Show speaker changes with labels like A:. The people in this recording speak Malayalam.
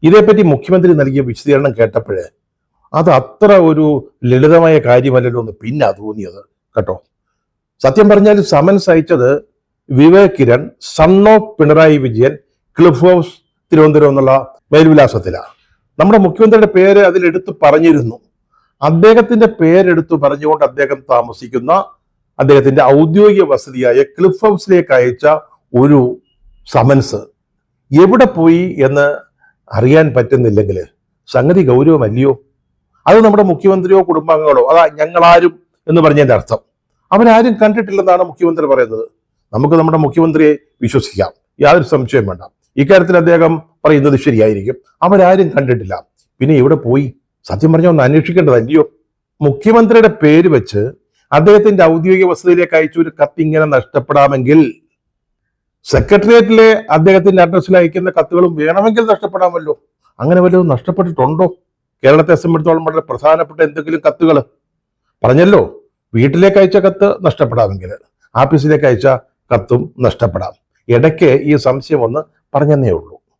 A: ഇതേപ്പറ്റി മുഖ്യമന്ത്രി നൽകിയ വിശദീകരണം കേട്ടപ്പോഴേ അത് അത്ര ഒരു ലളിതമായ കാര്യമല്ലല്ലോ എന്ന് പിന്നെ തോന്നിയത് കേട്ടോ. സത്യം പറഞ്ഞാൽ സമൻസ് അയച്ചത് Vivek Kiran, son of Pinarayi Vijayan, Cliff House, Thiruvananthapuram എന്നുള്ള മേൽവിലാസത്തിലാണ്. നമ്മുടെ മുഖ്യമന്ത്രിയുടെ പേര് അതിലെടുത്ത് പറഞ്ഞിരുന്നു. അദ്ദേഹത്തിന്റെ പേരെടുത്ത് പറഞ്ഞുകൊണ്ട് അദ്ദേഹം താമസിക്കുന്ന അദ്ദേഹത്തിന്റെ ഔദ്യോഗിക വസതിയായ ക്ലിഫ് ഹൗസിലേക്ക് അയച്ച ഒരു സമൻസ് എവിടെ പോയി എന്ന് അറിയാൻ പറ്റുന്നില്ലെങ്കിൽ സംഗതി ഗൗരവമല്ലയോ? അത് നമ്മുടെ മുഖ്യമന്ത്രിയോ കുടുംബാംഗങ്ങളോ അതാ ഞങ്ങളാരും എന്ന് പറഞ്ഞതിന്റെ അർത്ഥം അവരാരും കണ്ടിട്ടില്ലെന്നാണ് മുഖ്യമന്ത്രി പറയുന്നത്. നമുക്ക് നമ്മുടെ മുഖ്യമന്ത്രിയെ വിശ്വസിക്കാം, യാതൊരു സംശയം വേണ്ട. ഇക്കാര്യത്തിൽ അദ്ദേഹം പറയുന്നത് ശരിയായിരിക്കും. അവരാരും കണ്ടിട്ടില്ല, പിന്നെ എവിടെ പോയി? സത്യം പറഞ്ഞാൽ ഒന്ന് അന്വേഷിക്കേണ്ടതല്ലയോ? മുഖ്യമന്ത്രിയുടെ പേര് വെച്ച് അദ്ദേഹത്തിന്റെ ഔദ്യോഗിക വസതിയിലേക്ക് അയച്ച ഒരു കത്ത് ഇങ്ങനെ നഷ്ടപ്പെടാമെങ്കിൽ സെക്രട്ടേറിയറ്റിലെ അദ്ദേഹത്തിന്റെ അഡ്രസ്സിൽ അയക്കുന്ന കത്തുകളും വേണമെങ്കിൽ നഷ്ടപ്പെടാമല്ലോ. അങ്ങനെ വല്ലതും നഷ്ടപ്പെട്ടിട്ടുണ്ടോ? കേരളത്തെ സംബന്ധിച്ചോളം വളരെ പ്രധാനപ്പെട്ട എന്തെങ്കിലും കത്തുകൾ പറഞ്ഞല്ലോ. വീട്ടിലേക്ക് അയച്ച കത്ത് നഷ്ടപ്പെടാമെങ്കിൽ ആഫീസിലേക്ക് അയച്ച കത്തും നഷ്ടപ്പെടാം. ഇടയ്ക്ക് ഈ സംശയം ഒന്ന് പറഞ്ഞെന്നേ ഉള്ളൂ.